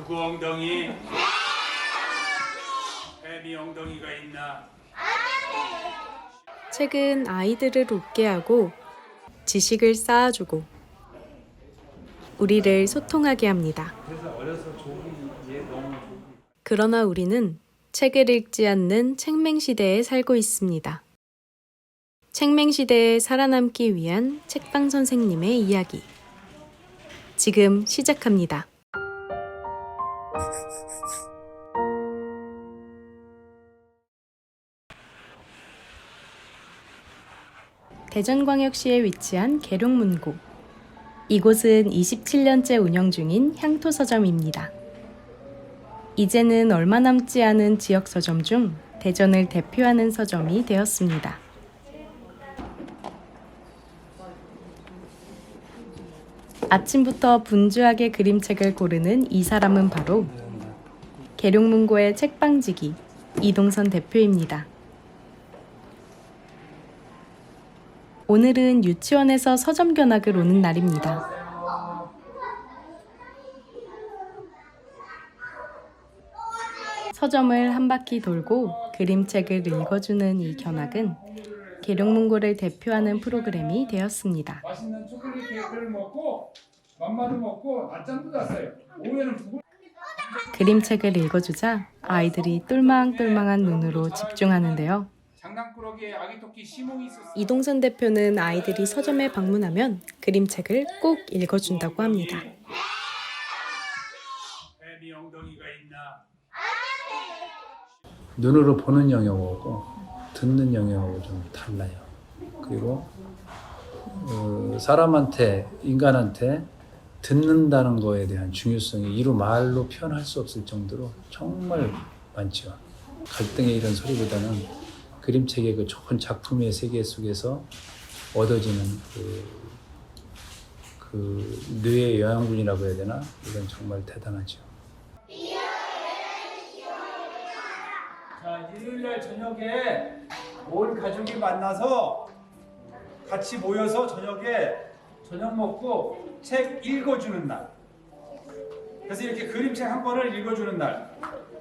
누구 엉덩이? 애미 엉덩이가 있나? 책은 아이들을 웃게 하고 지식을 쌓아주고 우리를 소통하게 합니다. 그러나 우리는 책을 읽지 않는 책맹시대에 살고 있습니다. 책맹시대에 살아남기 위한 책방 선생님의 이야기. 지금 시작합니다. 대전광역시에 위치한 계룡문고. 이곳은 27년째 운영 중인 향토 서점입니다. 이제는 얼마 남지 않은 지역 서점 중 대전을 대표하는 서점이 되었습니다. 아침부터 분주하게 그림책을 고르는 이 사람은 바로 계룡문고의 책방지기 이동선 대표입니다. 오늘은 유치원에서 서점 견학을 오는 날입니다. 서점을 한 바퀴 돌고 그림책을 읽어주는 이 견학은 계룡문고를 대표하는 프로그램이 되었습니다. 맛있는 초콜릿 케이크를 먹고 맘마도 먹고 낮잠도 잤어요. 오후에는 그림책을 읽어주자 아이들이 똘망똘망한 눈으로 집중하는데요. 장난꾸러기에 아기 토끼 시몽이 있었어. 이동선 대표는 아이들이 서점에 방문하면 그림책을 꼭 읽어준다고 합니다. 애미 엉덩이가 있나? 눈으로 보는 영역하고 듣는 영역하고 좀 달라요. 그리고 사람한테, 인간한테 듣는다는 거에 대한 중요성이 이루 말로 표현할 수 없을 정도로 정말 많죠. 갈등의 이런 소리보다는 그림책의 그 좋은 작품의 세계 속에서 얻어지는 그 뇌의 영양분이라고 해야 되나? 이건 정말 대단하죠. 자, 일요일날 저녁에 온 가족이 만나서 같이 모여서 저녁에 저녁 먹고 책 읽어주는 날. 그래서 이렇게 그림책 한 권을 읽어주는 날.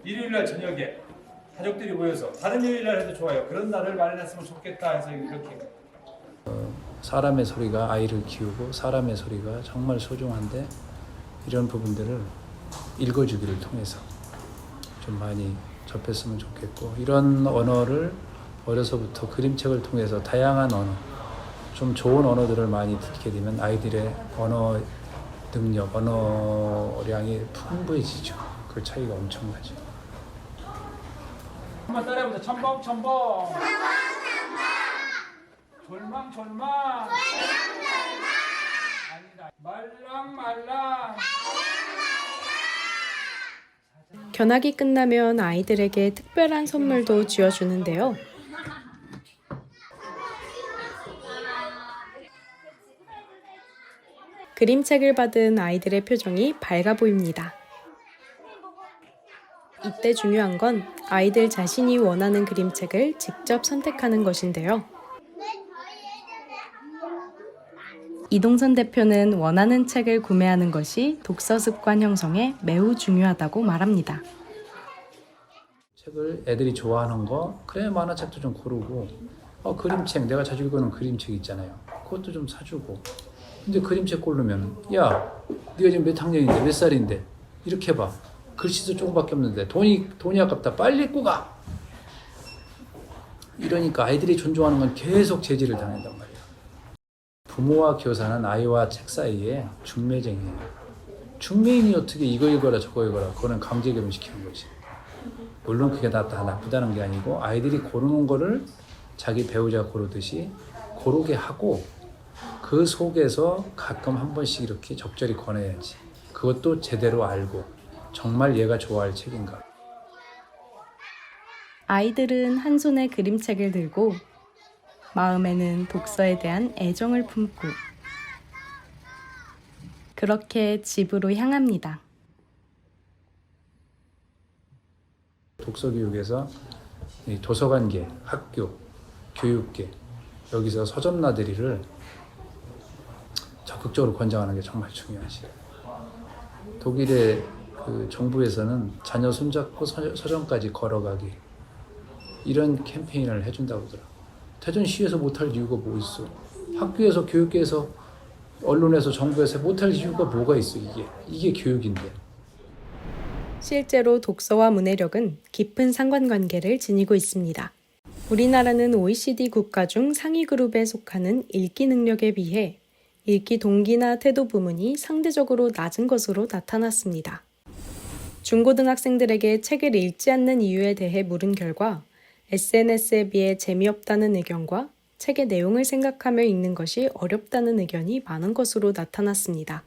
일요일날 저녁에 가족들이 모여서 다른 요일날 해도 좋아요. 그런 날을 마련했으면 좋겠다 해서 이렇게. 사람의 소리가 아이를 키우고 사람의 소리가 정말 소중한데 이런 부분들을 읽어주기를 통해서 좀 많이 접했으면 좋겠고 이런 언어를 어려서부터 그림책을 통해서 다양한 언어, 좀 좋은 언어들을 많이 듣게 되면 아이들의 언어 능력, 언어량이 풍부해지죠. 그 차이가 엄청나죠. 한번 따라해보자. 첨벙 첨벙. 졸망 졸망. 아니다. 말랑 말랑. 견학이 끝나면 아이들에게 특별한 선물도 쥐어주는데요. 그림책을 받은 아이들의 표정이 밝아 보입니다. 이때 중요한 건 아이들 자신이 원하는 그림책을 직접 선택하는 것인데요. 이동선 대표는 원하는 책을 구매하는 것이 독서 습관 형성에 매우 중요하다고 말합니다. 책을 애들이 좋아하는 거, 그래 만화책도 좀 고르고 그림책, 내가 자주 읽어놓은 그림책 있잖아요. 그것도 좀 사주고. 근데 그림책 고르면 야, 네가 지금 몇 학년인데 몇 살인데 이렇게 봐. 글씨도 조금밖에 없는데 돈이 아깝다. 빨리 읽고 가. 이러니까 아이들이 존중하는 건 계속 제지를 당한단 말이야. 부모와 교사는 아이와 책 사이에 중매쟁이에요. 중매인이 어떻게 이거 읽어라 저거 읽어라. 그거는 강제 교육시키는 거지. 물론 그게 다 나쁘다는 게 아니고 아이들이 고르는 거를 자기 배우자 고르듯이 고르게 하고 그 속에서 가끔 한 번씩 이렇게 적절히 권해야지. 그것도 제대로 알고 정말 얘가 좋아할 책인가. 아이들은 한 손에 그림책을 들고 마음에는 독서에 대한 애정을 품고 그렇게 집으로 향합니다. 독서교육에서 이 도서관계, 학교, 교육계 여기서 서점 나들이를 적극적으로 권장하는 게 정말 중요하지. 독일의 그 정부에서는 자녀 손잡고 서점까지 걸어가기 이런 캠페인을 해준다고 하더라고. 대전 시에서 못할 이유가 뭐 있어? 학교에서, 교육계에서, 언론에서, 정부에서 못할 이유가 뭐가 있어? 이게 교육인데. 실제로 독서와 문해력은 깊은 상관관계를 지니고 있습니다. 우리나라는 OECD 국가 중 상위 그룹에 속하는 읽기 능력에 비해 읽기 동기나 태도 부문이 상대적으로 낮은 것으로 나타났습니다. 중고등학생들에게 책을 읽지 않는 이유에 대해 물은 결과 SNS에 비해 재미없다는 의견과 책의 내용을 생각하며 읽는 것이 어렵다는 의견이 많은 것으로 나타났습니다.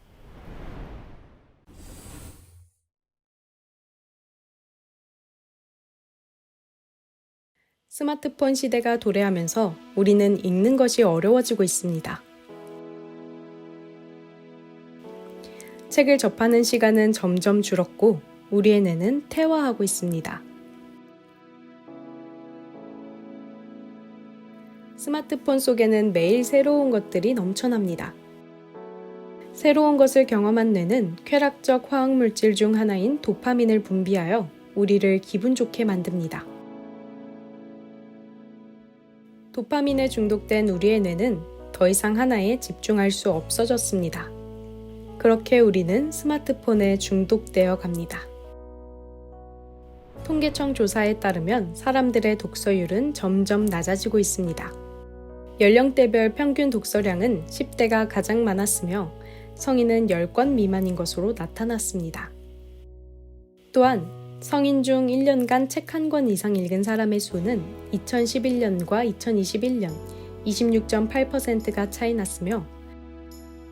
스마트폰 시대가 도래하면서 우리는 읽는 것이 어려워지고 있습니다. 책을 접하는 시간은 점점 줄었고 우리의 뇌는 퇴화하고 있습니다. 스마트폰 속에는 매일 새로운 것들이 넘쳐납니다. 새로운 것을 경험한 뇌는 쾌락적 화학물질 중 하나인 도파민을 분비하여 우리를 기분 좋게 만듭니다. 도파민에 중독된 우리의 뇌는 더 이상 하나에 집중할 수 없어졌습니다. 그렇게 우리는 스마트폰에 중독되어 갑니다. 통계청 조사에 따르면 사람들의 독서율은 점점 낮아지고 있습니다. 연령대별 평균 독서량은 10대가 가장 많았으며 성인은 10권 미만인 것으로 나타났습니다. 또한 성인 중 1년간 책 한 권 이상 읽은 사람의 수는 2011년과 2021년 26.8%가 차이 났으며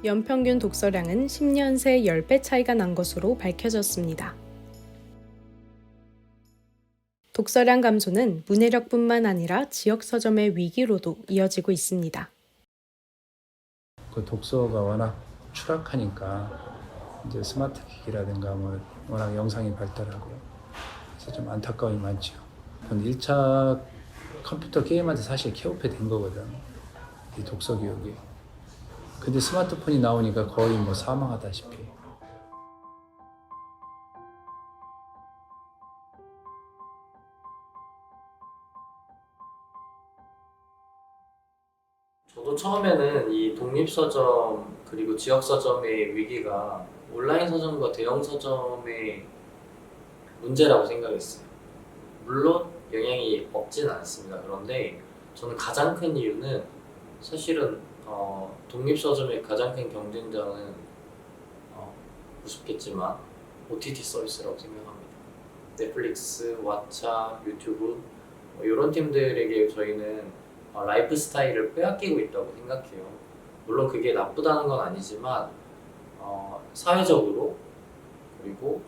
연평균 독서량은 10년 새 10배 차이가 난 것으로 밝혀졌습니다. 독서량 감소는 문해력뿐만 아니라 지역 서점의 위기로도 이어지고 있습니다. 그 독서가 워낙 추락하니까 이제 스마트 기기라든가 뭐 워낙 영상이 발달하고 그래서 좀 안타까움이 많죠. 1차 컴퓨터 게임한테 사실 케어패 된 거거든. 이 독서 교육이. 근데 스마트폰이 나오니까 거의 뭐 사망하다시피. 저도 처음에는 이 독립서점 그리고 지역서점의 위기가 온라인 서점과 대형 서점의 문제라고 생각했어요. 물론 영향이 없지는 않습니다. 그런데 저는 가장 큰 이유는 사실은 독립서점의 가장 큰 경쟁자는 우습겠지만 OTT 서비스라고 생각합니다. 넷플릭스, 왓챠, 유튜브 이런 팀들에게 저희는 라이프 스타일을 빼앗기고 있다고 생각해요. 물론 그게 나쁘다는 건 아니지만 사회적으로 그리고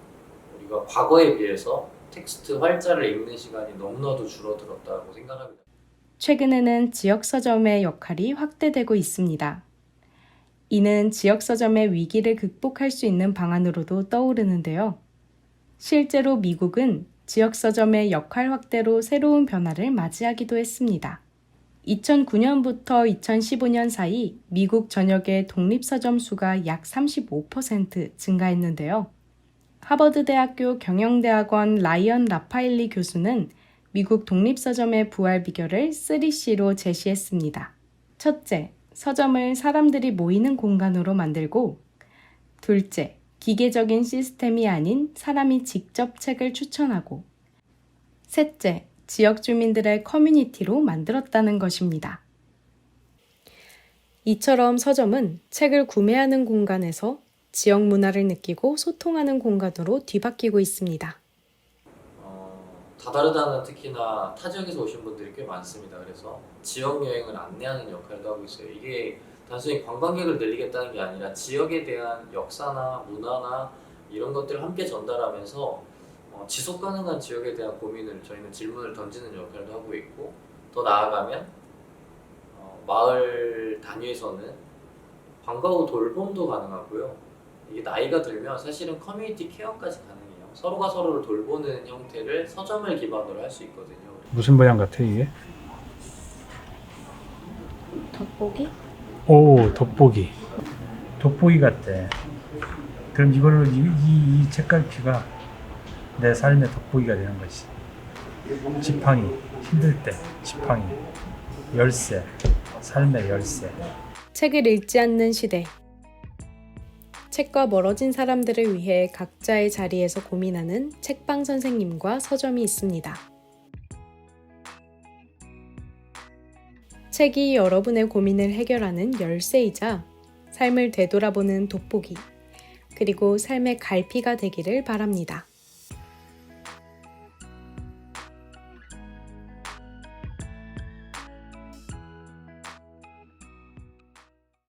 우리가 과거에 비해서 텍스트 활자를 읽는 시간이 너무나도 줄어들었다고 생각합니다. 최근에는 지역 서점의 역할이 확대되고 있습니다. 이는 지역 서점의 위기를 극복할 수 있는 방안으로도 떠오르는데요. 실제로 미국은 지역 서점의 역할 확대로 새로운 변화를 맞이하기도 했습니다. 2009년부터 2015년 사이 미국 전역의 독립서점 수가 약 35% 증가했는데요. 하버드대학교 경영대학원 라이언 라파일리 교수는 미국 독립서점의 부활 비결을 3C로 제시했습니다. 첫째, 서점을 사람들이 모이는 공간으로 만들고, 둘째, 기계적인 시스템이 아닌 사람이 직접 책을 추천하고, 셋째, 지역 주민들의 커뮤니티로 만들었다는 것입니다. 이처럼 서점은 책을 구매하는 공간에서 지역 문화를 느끼고 소통하는 공간으로 뒤바뀌고 있습니다. 다다르다는 특히나 타 지역에서 오신 분들이 꽤 많습니다. 그래서 지역 여행을 안내하는 역할도 하고 있어요. 이게 단순히 관광객을 늘리겠다는 게 아니라 지역에 대한 역사나 문화나 이런 것들을 함께 전달하면서 지속 가능한 지역에 대한 고민을 저희는 질문을 던지는 역할도 하고 있고, 더 나아가면 마을 단위에서는 방과 후 돌봄도 가능하고요. 이게 나이가 들면 사실은 커뮤니티 케어까지 가능해요. 서로가 서로를 돌보는 형태를 서점을 기반으로 할 수 있거든요. 무슨 모양 같아 이게? 돋보기? 오, 돋보기. 돋보기 같대. 그럼 이거를 이 책갈피가 내 삶의 돋보기가 되는 것이. 지팡이, 힘들 때 지팡이, 열쇠, 삶의 열쇠. 책을 읽지 않는 시대. 책과 멀어진 사람들을 위해 각자의 자리에서 고민하는 책방 선생님과 서점이 있습니다. 책이 여러분의 고민을 해결하는 열쇠이자 삶을 되돌아보는 돋보기, 그리고 삶의 갈피가 되기를 바랍니다.